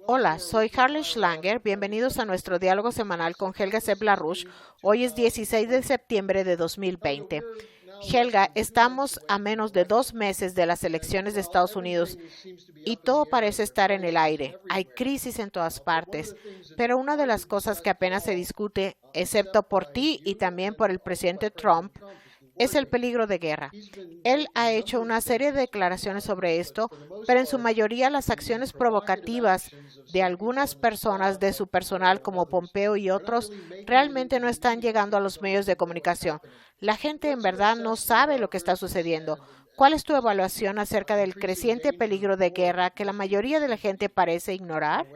Hola, soy Harley Schlanger. Bienvenidos a nuestro diálogo semanal con Helga Sepp-LaRouche. Hoy es 16 de septiembre de 2020. Helga, estamos a menos de 2 meses de las elecciones de Estados Unidos y todo parece estar en el aire. Hay crisis en todas partes, pero una de las cosas que apenas se discute, excepto por ti y también por el presidente Trump, es el peligro de guerra. Él ha hecho una serie de declaraciones sobre esto, pero en su mayoría las acciones provocativas de algunas personas de su personal como Pompeo y otros realmente no están llegando a los medios de comunicación. La gente en verdad no sabe lo que está sucediendo. ¿Cuál es tu evaluación acerca del creciente peligro de guerra que la mayoría de la gente parece ignorar?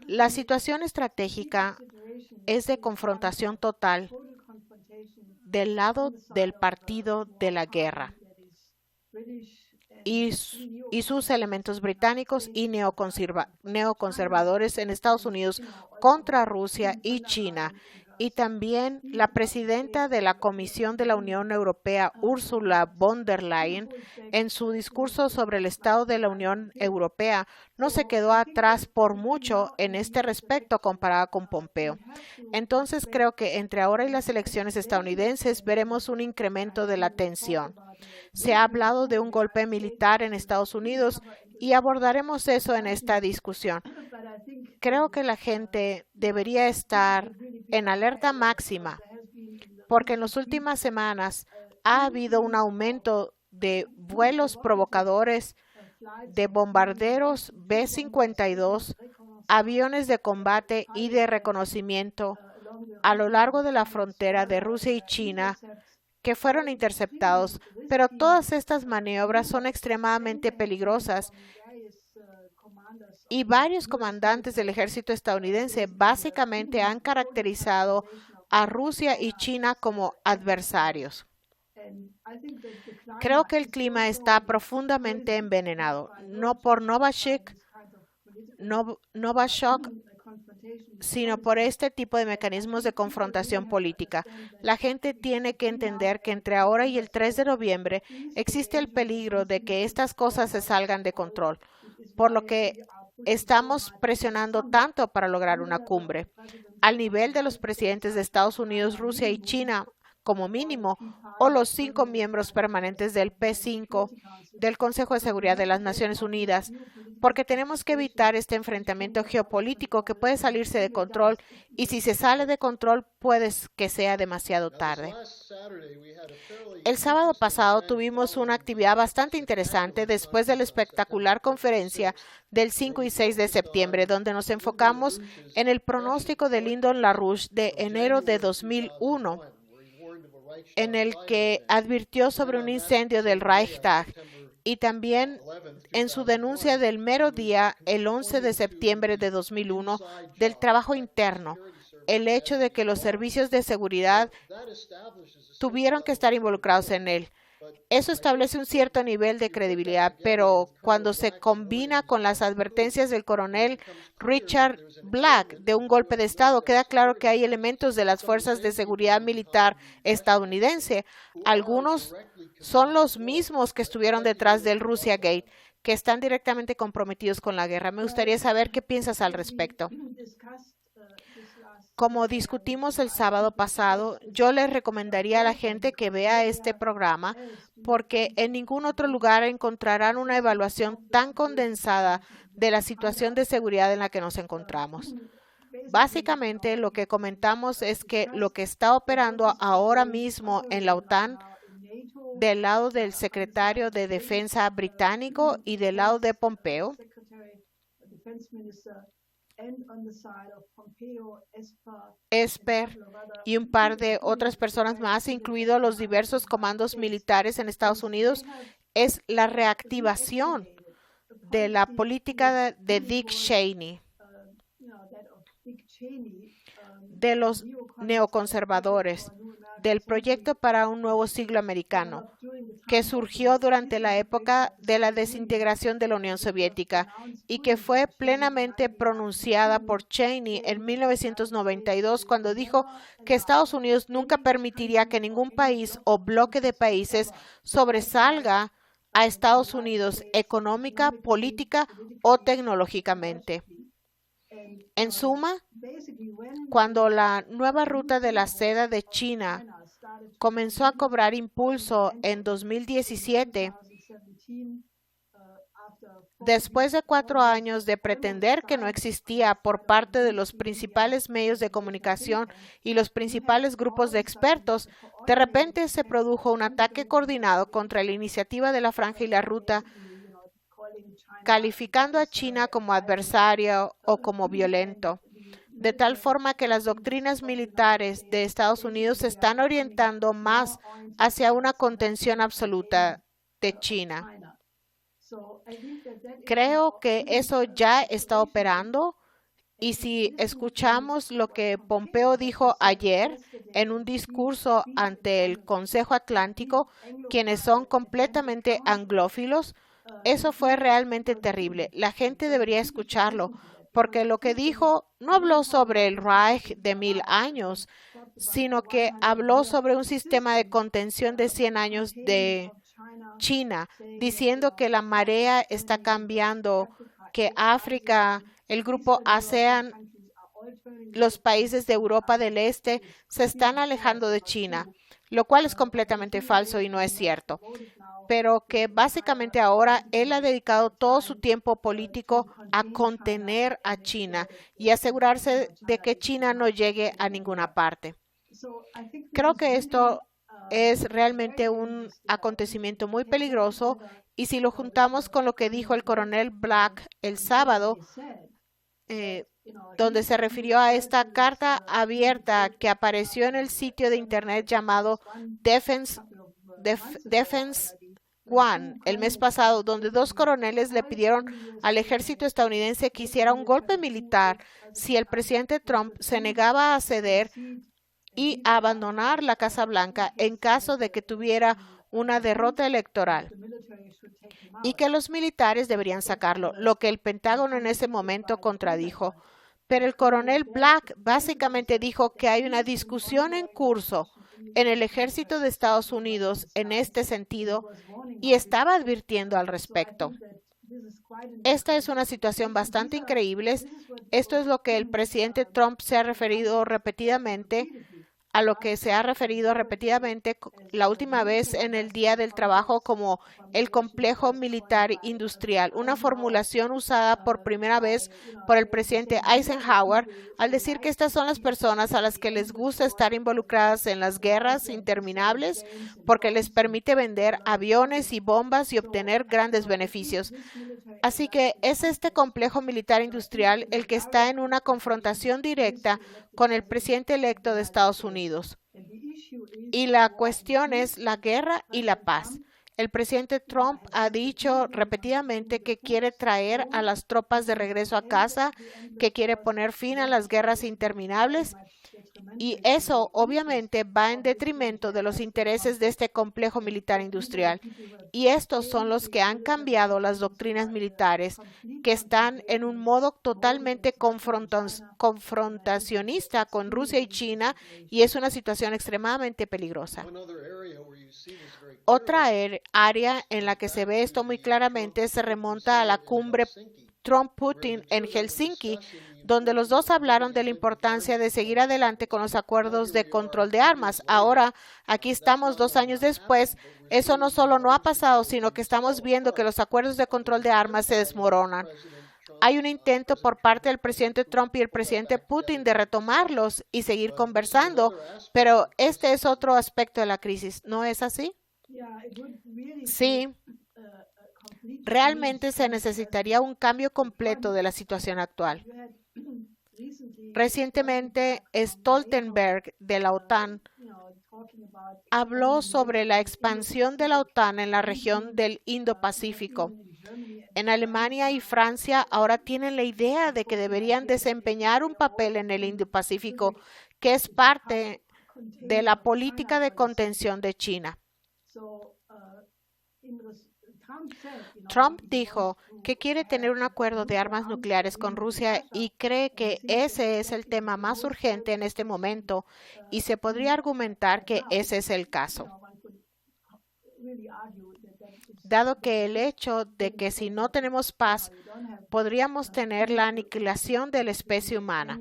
La situación estratégica es de confrontación total del lado del partido de la guerra y sus elementos británicos y neoconservadores en Estados Unidos contra Rusia y China. Y también la presidenta de la Comisión de la Unión Europea, Ursula von der Leyen, en su discurso sobre el estado de la Unión Europea, no se quedó atrás por mucho en este respecto comparada con Pompeo. Entonces creo que entre ahora y las elecciones estadounidenses veremos un incremento de la tensión. Se ha hablado de un golpe militar en Estados Unidos y abordaremos eso en esta discusión. Creo que la gente debería estar en alerta máxima porque en las últimas semanas ha habido un aumento de vuelos provocadores de bombarderos B-52, aviones de combate y de reconocimiento a lo largo de la frontera de Rusia y China que fueron interceptados, pero todas estas maniobras son extremadamente peligrosas y varios comandantes del ejército estadounidense básicamente han caracterizado a Rusia y China como adversarios. Creo que el clima está profundamente envenenado, no por Novichok, sino por este tipo de mecanismos de confrontación política. La gente tiene que entender que entre ahora y el 3 de noviembre existe el peligro de que estas cosas se salgan de control, por lo que estamos presionando tanto para lograr una cumbre. Al nivel de los presidentes de Estados Unidos, Rusia y China, como mínimo, o los 5 miembros permanentes del P5 del Consejo de Seguridad de las Naciones Unidas, porque tenemos que evitar este enfrentamiento geopolítico que puede salirse de control y si se sale de control puede que sea demasiado tarde. El sábado pasado tuvimos una actividad bastante interesante después de la espectacular conferencia del 5 y 6 de septiembre, donde nos enfocamos en el pronóstico de Lyndon LaRouche de enero de 2001, en el que advirtió sobre un incendio del Reichstag y también en su denuncia del mero día, el 11 de septiembre de 2001, del trabajo interno, el hecho de que los servicios de seguridad tuvieron que estar involucrados en él. Eso establece un cierto nivel de credibilidad, pero cuando se combina con las advertencias del coronel Richard Black de un golpe de Estado, queda claro que hay elementos de las fuerzas de seguridad militar estadounidense. Algunos son los mismos que estuvieron detrás del Russiagate, que están directamente comprometidos con la guerra. Me gustaría saber qué piensas al respecto. Como discutimos el sábado pasado, yo les recomendaría a la gente que vea este programa porque en ningún otro lugar encontrarán una evaluación tan condensada de la situación de seguridad en la que nos encontramos. Básicamente, lo que comentamos es que lo que está operando ahora mismo en la OTAN, del lado del secretario de Defensa británico y del lado de Pompeo, Esper y un par de otras personas más, incluidos los diversos comandos militares en Estados Unidos, es la reactivación de la política de Dick Cheney, de los neoconservadores, del proyecto para un nuevo siglo americano, que surgió durante la época de la desintegración de la Unión Soviética y que fue plenamente pronunciada por Cheney en 1992 cuando dijo que Estados Unidos nunca permitiría que ningún país o bloque de países sobresalga a Estados Unidos económica, política o tecnológicamente. En suma, cuando la nueva ruta de la seda de China comenzó a cobrar impulso en 2017, después de 4 años de pretender que no existía por parte de los principales medios de comunicación y los principales grupos de expertos, de repente se produjo un ataque coordinado contra la iniciativa de la Franja y la Ruta, calificando a China como adversario o como violento, de tal forma que las doctrinas militares de Estados Unidos se están orientando más hacia una contención absoluta de China. Creo que eso ya está operando, y si escuchamos lo que Pompeo dijo ayer en un discurso ante el Consejo Atlántico, quienes son completamente anglófilos, eso fue realmente terrible. La gente debería escucharlo, porque lo que dijo no habló sobre el Reich de 1000 años, sino que habló sobre un sistema de contención de 100 años de China, diciendo que la marea está cambiando, que África, el grupo ASEAN, los países de Europa del Este se están alejando de China, lo cual es completamente falso y no es cierto. Pero que básicamente ahora él ha dedicado todo su tiempo político a contener a China y asegurarse de que China no llegue a ninguna parte. Creo que esto es realmente un acontecimiento muy peligroso, y si lo juntamos con lo que dijo el coronel Black el sábado, donde se refirió a esta carta abierta que apareció en el sitio de internet llamado Defense One el mes pasado, donde 2 coroneles le pidieron al ejército estadounidense que hiciera un golpe militar si el presidente Trump se negaba a ceder y a abandonar la Casa Blanca en caso de que tuviera una derrota electoral, y que los militares deberían sacarlo, lo que el Pentágono en ese momento contradijo. Pero el coronel Black básicamente dijo que hay una discusión en curso en el ejército de Estados Unidos en este sentido, y estaba advirtiendo al respecto. Esta es una situación bastante increíble. Esto es lo que el presidente Trump se ha referido repetidamente, a lo que se ha referido repetidamente la última vez en el Día del Trabajo como el complejo militar industrial, una formulación usada por primera vez por el presidente Eisenhower al decir que estas son las personas a las que les gusta estar involucradas en las guerras interminables porque les permite vender aviones y bombas y obtener grandes beneficios. Así que es este complejo militar industrial el que está en una confrontación directa con el presidente electo de Estados Unidos. Y la cuestión es la guerra y la paz. El presidente Trump ha dicho repetidamente que quiere traer a las tropas de regreso a casa, que quiere poner fin a las guerras interminables, y eso obviamente va en detrimento de los intereses de este complejo militar industrial. Y estos son los que han cambiado las doctrinas militares, que están en un modo totalmente confrontacionista con Rusia y China, y es una situación extremadamente peligrosa. Otra área en la que se ve esto muy claramente se remonta a la cumbre Trump-Putin en Helsinki, donde los dos hablaron de la importancia de seguir adelante con los acuerdos de control de armas. Ahora, aquí estamos 2 años después. Eso no solo no ha pasado, sino que estamos viendo que los acuerdos de control de armas se desmoronan. Hay un intento por parte del presidente Trump y el presidente Putin de retomarlos y seguir conversando, pero este es otro aspecto de la crisis. ¿No es así? Sí. Realmente se necesitaría un cambio completo de la situación actual. Recientemente, Stoltenberg de la OTAN habló sobre la expansión de la OTAN en la región del Indo-Pacífico. En Alemania y Francia ahora tienen la idea de que deberían desempeñar un papel en el Indo-Pacífico, que es parte de la política de contención de China. Trump dijo que quiere tener un acuerdo de armas nucleares con Rusia y cree que ese es el tema más urgente en este momento, y se podría argumentar que ese es el caso. dado que el hecho de que si no tenemos paz, podríamos tener la aniquilación de la especie humana.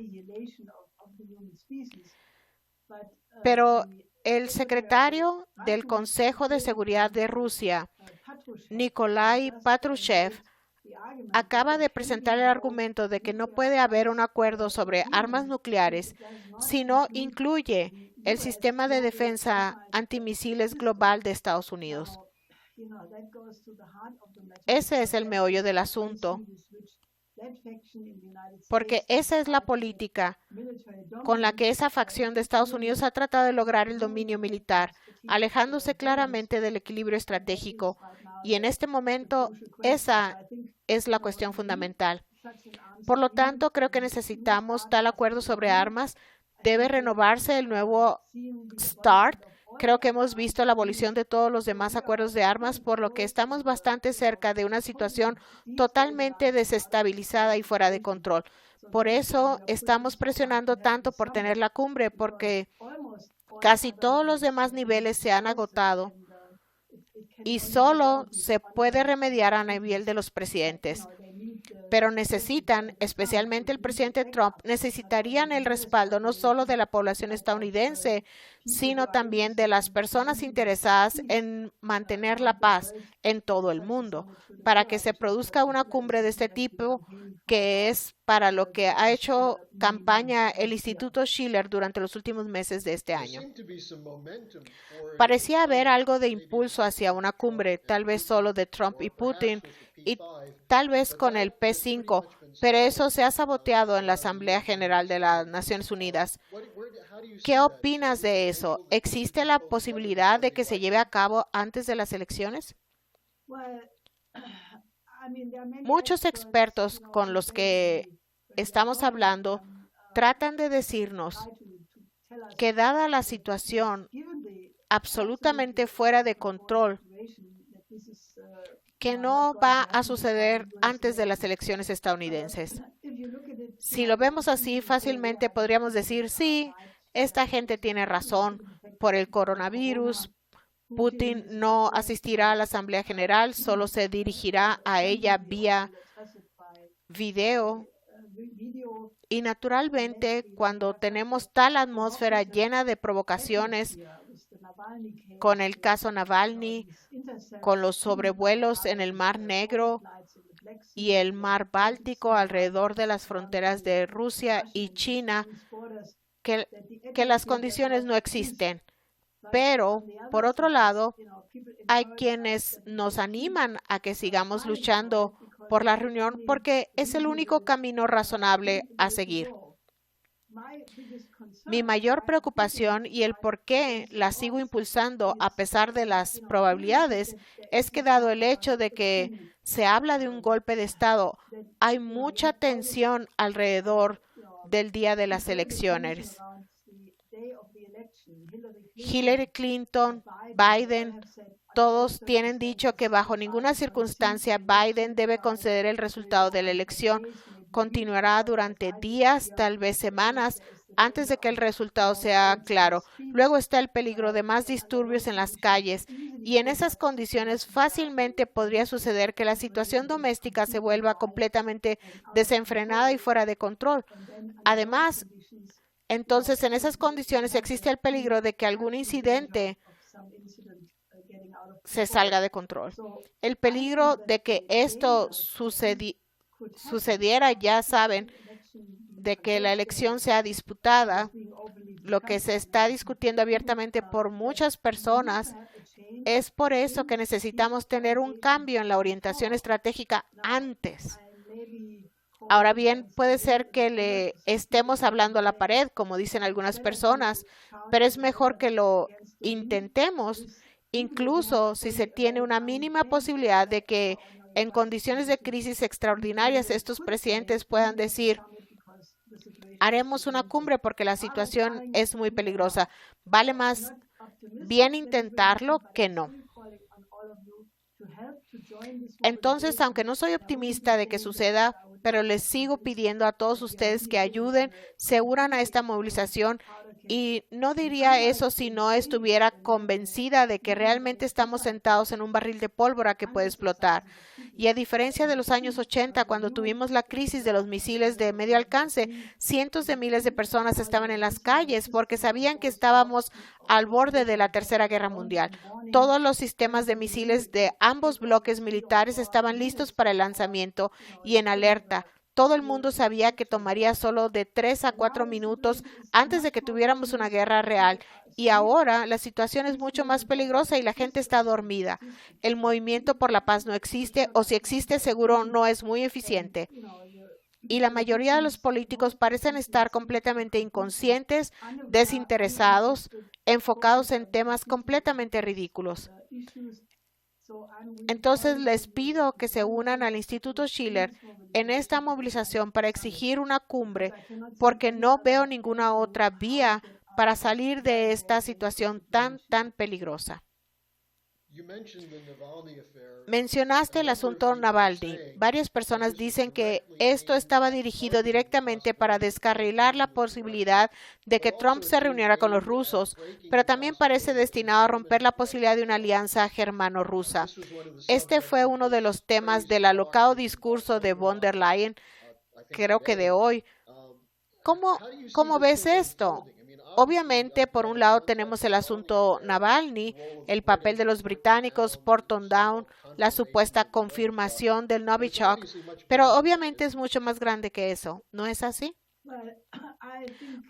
Pero el secretario del Consejo de Seguridad de Rusia, Nikolai Patrushev, acaba de presentar el argumento de que no puede haber un acuerdo sobre armas nucleares si no incluye el sistema de defensa antimisiles global de Estados Unidos. Ese es el meollo del asunto, porque esa es la política con la que esa facción de Estados Unidos ha tratado de lograr el dominio militar, alejándose claramente del equilibrio estratégico. Y en este momento, esa es la cuestión fundamental. Por lo tanto, creo que necesitamos tal acuerdo sobre armas. Debe renovarse el nuevo START. Creo que hemos visto la abolición de todos los demás acuerdos de armas, por lo que estamos bastante cerca de una situación totalmente desestabilizada y fuera de control. Por eso estamos presionando tanto por tener la cumbre, porque casi todos los demás niveles se han agotado y solo se puede remediar a nivel de los presidentes. Pero necesitan, especialmente el presidente Trump, necesitarían el respaldo no solo de la población estadounidense, sino también de las personas interesadas en mantener la paz en todo el mundo, para que se produzca una cumbre de este tipo, que es para lo que ha hecho campaña el Instituto Schiller durante los últimos meses de este año. Parecía haber algo de impulso hacia una cumbre, tal vez solo de Trump y Putin, y tal vez con el P5, pero eso se ha saboteado en la Asamblea General de las Naciones Unidas. ¿Qué opinas de eso? ¿Existe la posibilidad de que se lleve a cabo antes de las elecciones? Muchos expertos con los que estamos hablando tratan de decirnos que dada la situación absolutamente fuera de control, que no va a suceder antes de las elecciones estadounidenses. Si lo vemos así, fácilmente podríamos decir, sí, esta gente tiene razón por el coronavirus. Putin no asistirá a la Asamblea General, solo se dirigirá a ella vía video. Y naturalmente, cuando tenemos tal atmósfera llena de provocaciones, con el caso Navalny, con los sobrevuelos en el Mar Negro y el Mar Báltico alrededor de las fronteras de Rusia y China, que las condiciones no existen. Pero, por otro lado, hay quienes nos animan a que sigamos luchando por la reunión porque es el único camino razonable a seguir. Mi mayor preocupación y el por qué la sigo impulsando a pesar de las probabilidades es que, dado el hecho de que se habla de un golpe de Estado, hay mucha tensión alrededor del día de las elecciones. Hillary Clinton, Biden, todos tienen dicho que bajo ninguna circunstancia Biden debe conceder el resultado de la elección. Continuará durante días, tal vez semanas, antes de que el resultado sea claro. Luego está el peligro de más disturbios en las calles y en esas condiciones fácilmente podría suceder que la situación doméstica se vuelva completamente desenfrenada y fuera de control. Además, entonces en esas condiciones existe el peligro de que algún incidente se salga de control. El peligro de que esto sucediera, ya saben, de que la elección sea disputada, lo que se está discutiendo abiertamente por muchas personas. Es por eso que necesitamos tener un cambio en la orientación estratégica antes. Ahora bien, puede ser que le estemos hablando a la pared, como dicen algunas personas, pero es mejor que lo intentemos, incluso si se tiene una mínima posibilidad de que en condiciones de crisis extraordinarias estos presidentes puedan decir, haremos una cumbre porque la situación es muy peligrosa. Vale más bien intentarlo que no. Entonces, aunque no soy optimista de que suceda, pero les sigo pidiendo a todos ustedes que ayuden, se unan a esta movilización Y no diría eso si no estuviera convencida de que realmente estamos sentados en un barril de pólvora que puede explotar. Y a diferencia de los años 80, cuando tuvimos la crisis de los misiles de medio alcance, cientos de miles de personas estaban en las calles porque sabían que estábamos al borde de la Tercera Guerra Mundial. Todos los sistemas de misiles de ambos bloques militares estaban listos para el lanzamiento y en alerta. Todo el mundo sabía que tomaría solo de 3 a 4 minutos antes de que tuviéramos una guerra real. Y ahora la situación es mucho más peligrosa y la gente está dormida. El movimiento por la paz no existe, o si existe, seguro no es muy eficiente. Y la mayoría de los políticos parecen estar completamente inconscientes, desinteresados, enfocados en temas completamente ridículos. Entonces les pido que se unan al Instituto Schiller en esta movilización para exigir una cumbre, porque no veo ninguna otra vía para salir de esta situación tan peligrosa. Mencionaste el asunto Navalny. Varias personas dicen que esto estaba dirigido directamente para descarrilar la posibilidad de que Trump se reuniera con los rusos, pero también parece destinado a romper la posibilidad de una alianza germano-rusa. Este fue uno de los temas del alocado discurso de von der Leyen, creo que de hoy. ¿Cómo ves esto? Obviamente, por un lado tenemos el asunto Navalny, el papel de los británicos, Porton Down, la supuesta confirmación del Novichok, pero obviamente es mucho más grande que eso, ¿no es así?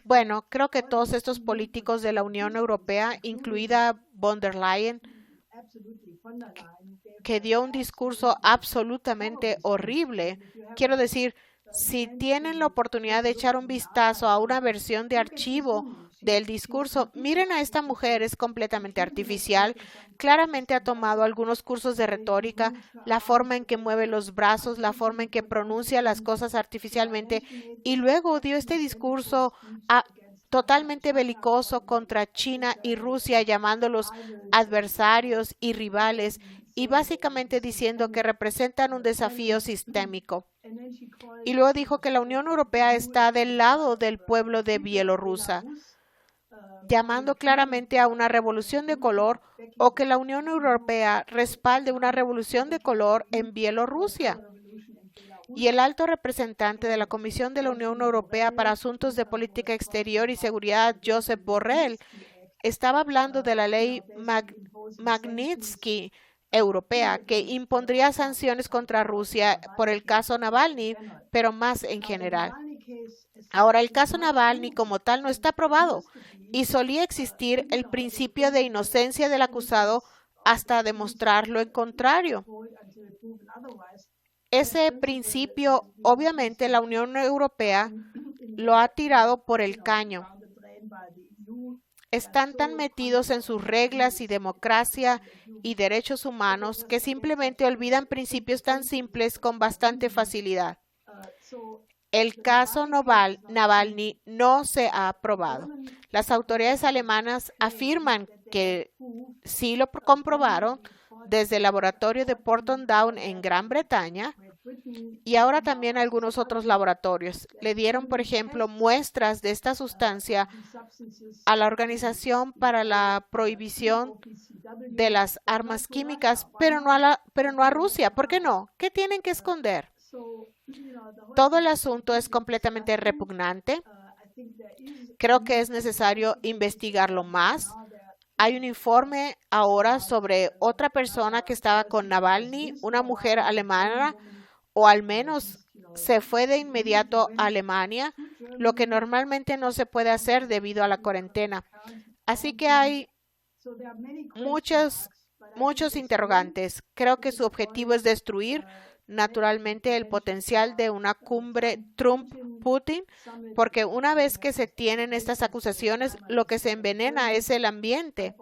Bueno, creo que todos estos políticos de la Unión Europea, incluida von der Leyen, que dio un discurso absolutamente horrible, quiero decir, si tienen la oportunidad de echar un vistazo a una versión de archivo del discurso, miren a esta mujer, es completamente artificial, claramente ha tomado algunos cursos de retórica, la forma en que mueve los brazos, la forma en que pronuncia las cosas artificialmente, y luego dio este discurso totalmente belicoso contra China y Rusia, llamándolos adversarios y rivales, y básicamente diciendo que representan un desafío sistémico. Y luego dijo que la Unión Europea está del lado del pueblo de Bielorrusia, llamando claramente a una revolución de color o que la Unión Europea respalde una revolución de color en Bielorrusia. Y el alto representante de la Comisión de la Unión Europea para Asuntos de Política Exterior y Seguridad, Josep Borrell, estaba hablando de la ley Magnitsky europea que impondría sanciones contra Rusia por el caso Navalny, pero más en general. Ahora, el caso Navalny como tal no está aprobado y solía existir el principio de inocencia del acusado hasta demostrar lo contrario. Ese principio, obviamente, la Unión Europea lo ha tirado por el caño. Están tan metidos en sus reglas y democracia y derechos humanos que simplemente olvidan principios tan simples con bastante facilidad. El caso Navalny no se ha aprobado. Las autoridades alemanas afirman que sí lo comprobaron desde el laboratorio de Porton Down en Gran Bretaña y ahora también algunos otros laboratorios. Le dieron, por ejemplo, muestras de esta sustancia a la Organización para la Prohibición de las Armas Químicas, pero no a Rusia. ¿Por qué no? ¿Qué tienen que esconder? Todo el asunto es completamente repugnante. Creo que es necesario investigarlo más. Hay un informe ahora sobre otra persona que estaba con Navalny, una mujer alemana, o al menos se fue de inmediato a Alemania, lo que normalmente no se puede hacer debido a la cuarentena. Así que hay muchos interrogantes. Creo que su objetivo es destruir naturalmente el potencial de una cumbre Trump-Putin, porque una vez que se tienen estas acusaciones, lo que se envenena es el ambiente.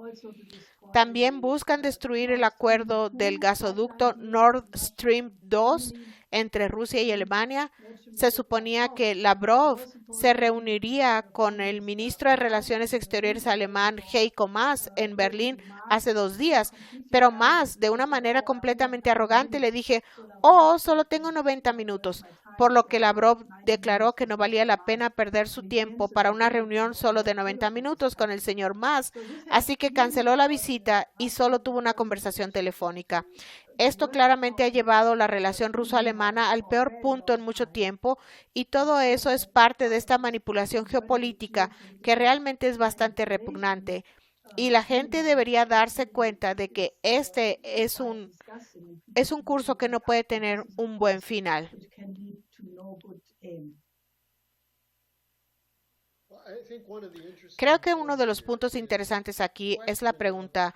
También buscan destruir el acuerdo del gasoducto Nord Stream 2 entre Rusia y Alemania. Se suponía que Lavrov se reuniría con el ministro de Relaciones Exteriores alemán Heiko Maas en Berlín hace 2 días, pero más, de una manera completamente arrogante, le dije, oh, solo tengo 90 minutos, por lo que Lavrov declaró que no valía la pena perder su tiempo para una reunión solo de 90 minutos con el señor Mas, así que canceló la visita y solo tuvo una conversación telefónica. Esto claramente ha llevado la relación ruso-alemana al peor punto en mucho tiempo y todo eso es parte de esta manipulación geopolítica que realmente es bastante repugnante. Y la gente debería darse cuenta de que este es un curso que no puede tener un buen final. Creo que uno de los puntos interesantes aquí es la pregunta,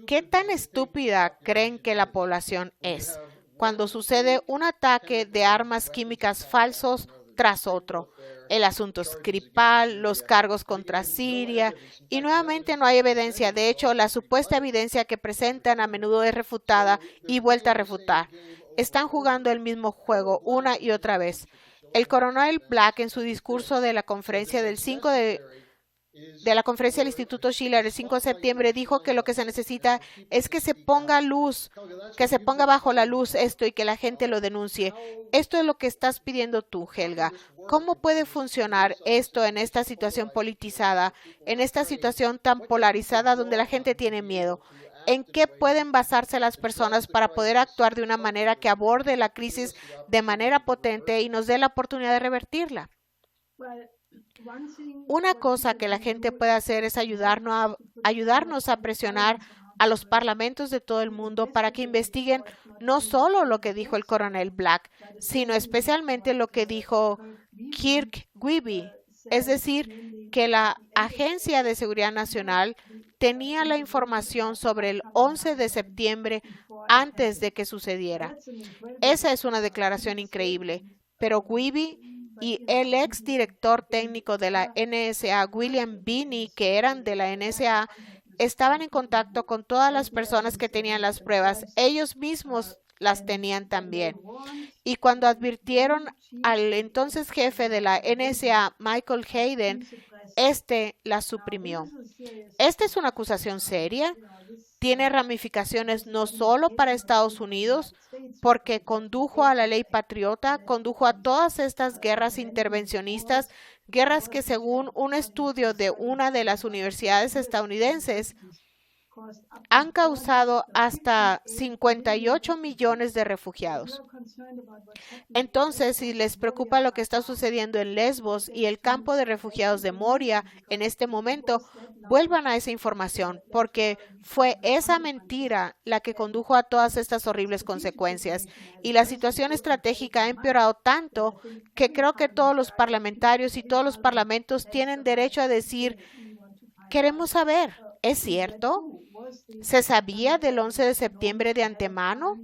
¿qué tan estúpida creen que la población es cuando sucede un ataque de armas químicas falsos tras otro? El asunto Skripal, los cargos contra Siria, y nuevamente no hay evidencia. De hecho, la supuesta evidencia que presentan a menudo es refutada y vuelta a refutar. Están jugando el mismo juego una y otra vez. El coronel Black, en su discurso de la conferencia del Instituto Schiller el 5 de septiembre, dijo que lo que se necesita es que se ponga bajo la luz esto y que la gente lo denuncie. Esto es lo que estás pidiendo tú, Helga. ¿Cómo puede funcionar esto en esta situación politizada, en esta situación tan polarizada donde la gente tiene miedo? ¿En qué pueden basarse las personas para poder actuar de una manera que aborde la crisis de manera potente y nos dé la oportunidad de revertirla? Una cosa que la gente puede hacer es ayudarnos a presionar a los parlamentos de todo el mundo para que investiguen no solo lo que dijo el coronel Black, sino especialmente lo que dijo Kirk Wiebe, es decir, que la Agencia de Seguridad Nacional tenía la información sobre el 11 de septiembre antes de que sucediera. Esa es una declaración increíble, pero Wiebe y el exdirector técnico de la NSA, William Binney, que eran de la NSA, estaban en contacto con todas las personas que tenían las pruebas. Ellos mismos las tenían también. Y cuando advirtieron al entonces jefe de la NSA, Michael Hayden, las suprimió. Esta es una acusación seria. Tiene ramificaciones no solo para Estados Unidos, porque condujo a la ley patriota, condujo a todas estas guerras intervencionistas, guerras que según un estudio de una de las universidades estadounidenses, han causado hasta 58 millones de refugiados. Entonces, si les preocupa lo que está sucediendo en Lesbos y el campo de refugiados de Moria en este momento, vuelvan a esa información, porque fue esa mentira la que condujo a todas estas horribles consecuencias. Y la situación estratégica ha empeorado tanto que creo que todos los parlamentarios y todos los parlamentos tienen derecho a decir, queremos saber, ¿es cierto? ¿Se sabía del 11 de septiembre de antemano?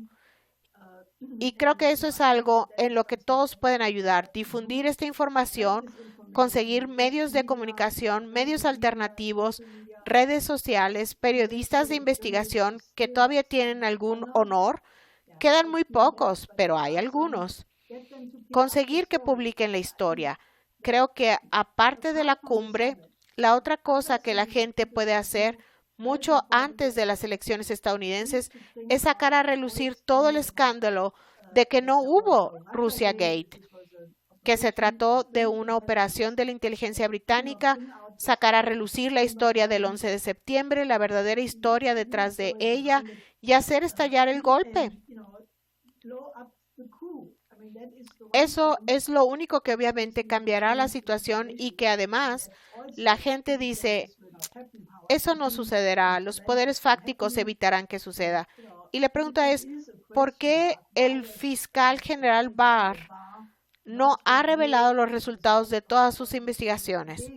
Y creo que eso es algo en lo que todos pueden ayudar, difundir esta información, conseguir medios de comunicación, medios alternativos, redes sociales, periodistas de investigación que todavía tienen algún honor. Quedan muy pocos, pero hay algunos. Conseguir que publiquen la historia. Creo que aparte de la cumbre, la otra cosa que la gente puede hacer mucho antes de las elecciones estadounidenses es sacar a relucir todo el escándalo de que no hubo Russia Gate, que se trató de una operación de la inteligencia británica, sacar a relucir la historia del 11 de septiembre, la verdadera historia detrás de ella y hacer estallar el golpe. Eso es lo único que obviamente cambiará la situación y que además la gente dice, eso no sucederá, los poderes fácticos evitarán que suceda. Y la pregunta es, ¿por qué el fiscal general Barr no ha revelado los resultados de todas sus investigaciones?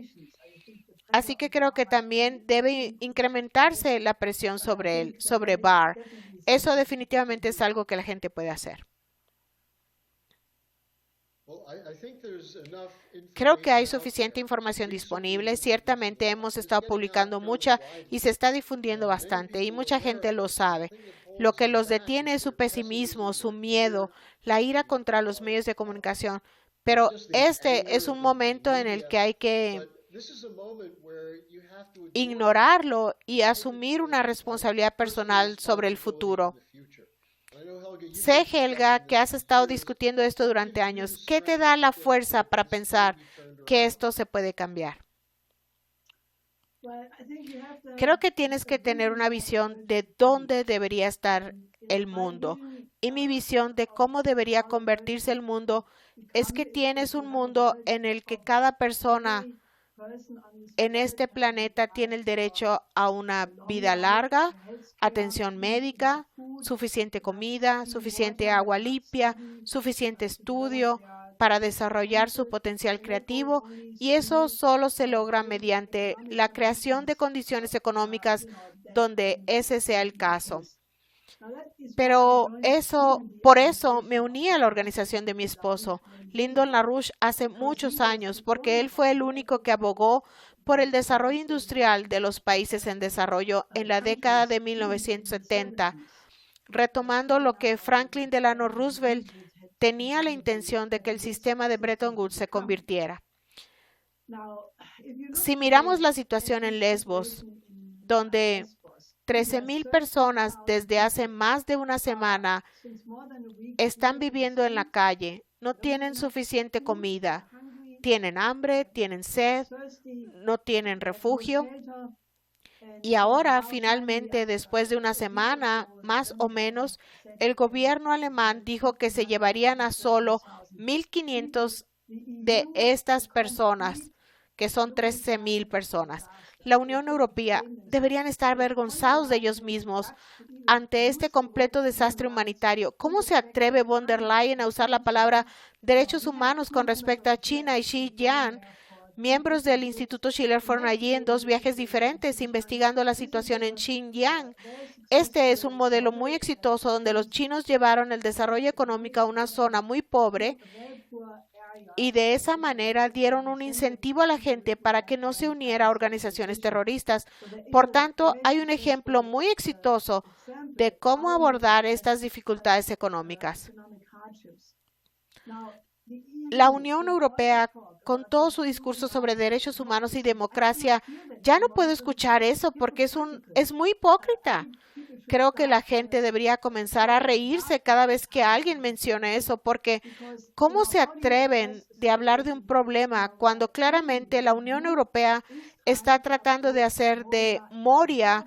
Así que creo que también debe incrementarse la presión sobre él, sobre Barr. Eso definitivamente es algo que la gente puede hacer. Creo que hay suficiente información disponible. Ciertamente hemos estado publicando mucha y se está difundiendo bastante y mucha gente lo sabe. Lo que los detiene es su pesimismo, su miedo, la ira contra los medios de comunicación. Pero este es un momento en el que hay que ignorarlo y asumir una responsabilidad personal sobre el futuro. Sé, Helga, que has estado discutiendo esto durante años. ¿Qué te da la fuerza para pensar que esto se puede cambiar? Creo que tienes que tener una visión de dónde debería estar el mundo. Y mi visión de cómo debería convertirse el mundo es que tienes un mundo en el que cada persona en este planeta tiene el derecho a una vida larga, atención médica, suficiente comida, suficiente agua limpia, suficiente estudio para desarrollar su potencial creativo, y eso solo se logra mediante la creación de condiciones económicas donde ese sea el caso. Pero por eso me uní a la organización de mi esposo, Lyndon LaRouche, hace muchos años, porque él fue el único que abogó por el desarrollo industrial de los países en desarrollo en la década de 1970, retomando lo que Franklin Delano Roosevelt tenía la intención de que el sistema de Bretton Woods se convirtiera. Si miramos la situación en Lesbos, donde 13,000 personas desde hace más de una semana están viviendo en la calle, no tienen suficiente comida, tienen hambre, tienen sed, no tienen refugio. Y ahora, finalmente, después de una semana, más o menos, el gobierno alemán dijo que se llevarían a solo 1,500 de estas personas, que son 13,000 personas. La Unión Europea deberían estar avergonzados de ellos mismos ante este completo desastre humanitario. ¿Cómo se atreve von der Leyen a usar la palabra derechos humanos con respecto a China y Xinjiang? Miembros del Instituto Schiller fueron allí en 2 viajes diferentes investigando la situación en Xinjiang. Este es un modelo muy exitoso donde los chinos llevaron el desarrollo económico a una zona muy pobre y de esa manera dieron un incentivo a la gente para que no se uniera a organizaciones terroristas. Por tanto, hay un ejemplo muy exitoso de cómo abordar estas dificultades económicas. La Unión Europea, con todo su discurso sobre derechos humanos y democracia, ya no puedo escuchar eso porque es muy hipócrita. Creo que la gente debería comenzar a reírse cada vez que alguien mencione eso, porque ¿cómo se atreven de hablar de un problema cuando claramente la Unión Europea está tratando de hacer de Moria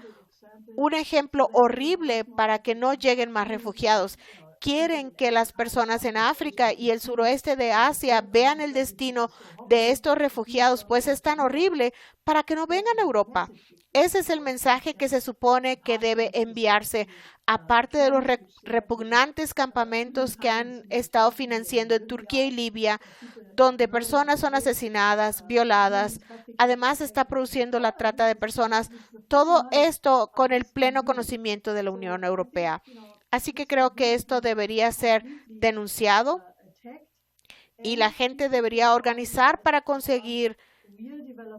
un ejemplo horrible para que no lleguen más refugiados? Quieren que las personas en África y el suroeste de Asia vean el destino de estos refugiados, pues es tan horrible, para que no vengan a Europa. Ese es el mensaje que se supone que debe enviarse, aparte de los repugnantes campamentos que han estado financiando en Turquía y Libia, donde personas son asesinadas, violadas. Además, está produciendo la trata de personas. Todo esto con el pleno conocimiento de la Unión Europea. Así que creo que esto debería ser denunciado y la gente debería organizar para conseguir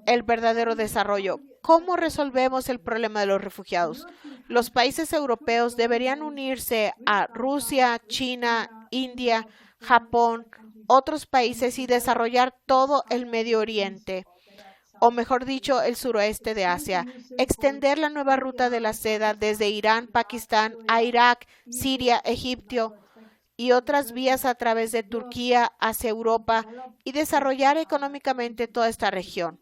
el verdadero desarrollo. ¿Cómo resolvemos el problema de los refugiados? Los países europeos deberían unirse a Rusia, China, India, Japón, otros países y desarrollar todo el Medio Oriente, o mejor dicho, el suroeste de Asia. Extender la nueva ruta de la seda desde Irán, Pakistán, a Irak, Siria, Egipto y otras vías a través de Turquía hacia Europa y desarrollar económicamente toda esta región.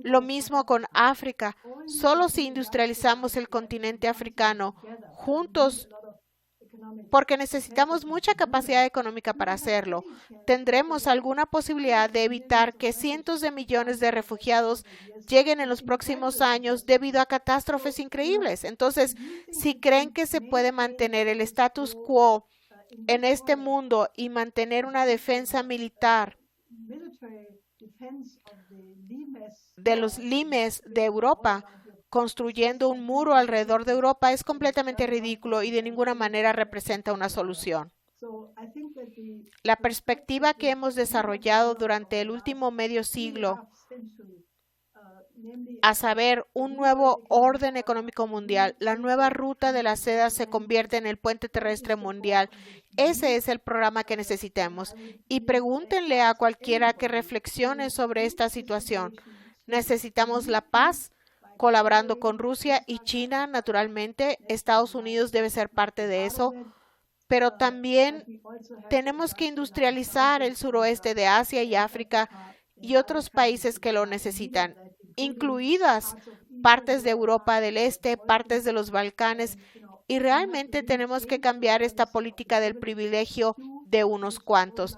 Lo mismo con África. Solo si industrializamos el continente africano juntos, porque necesitamos mucha capacidad económica para hacerlo, tendremos alguna posibilidad de evitar que cientos de millones de refugiados lleguen en los próximos años debido a catástrofes increíbles. Entonces, si creen que se puede mantener el status quo en este mundo y mantener una defensa militar de los limes de Europa, construyendo un muro alrededor de Europa, es completamente ridículo y de ninguna manera representa una solución. La perspectiva que hemos desarrollado durante el último medio siglo, a saber, un nuevo orden económico mundial, la nueva ruta de la seda se convierte en el puente terrestre mundial. Ese es el programa que necesitamos. Y pregúntenle a cualquiera que reflexione sobre esta situación. Necesitamos la paz, colaborando con Rusia y China, naturalmente. Estados Unidos debe ser parte de eso, pero también tenemos que industrializar el suroeste de Asia y África y otros países que lo necesitan, incluidas partes de Europa del Este, partes de los Balcanes, y realmente tenemos que cambiar esta política del privilegio de unos cuantos,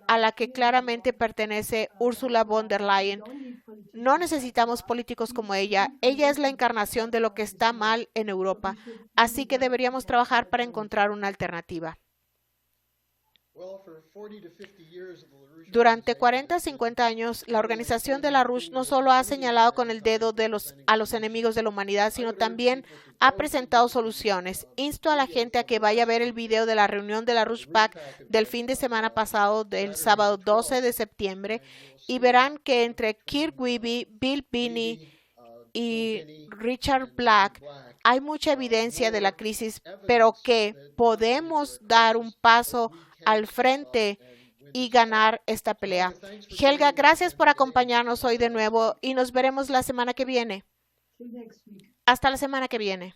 a la que claramente pertenece Ursula von der Leyen. No necesitamos políticos como ella. Ella es la encarnación de lo que está mal en Europa, así que deberíamos trabajar para encontrar una alternativa. Durante 40 a 50 años, la organización de LaRouche no solo ha señalado con el dedo a los enemigos de la humanidad, sino también ha presentado soluciones. Insto a la gente a que vaya a ver el video de la reunión de LaRouche PAC del fin de semana pasado, del sábado 12 de septiembre, y verán que entre Kirk Wiebe, Bill Binney y Richard Black hay mucha evidencia de la crisis, pero que podemos dar un paso al frente y ganar esta pelea. Helga, gracias por acompañarnos hoy de nuevo y nos veremos la semana que viene. Hasta la semana que viene.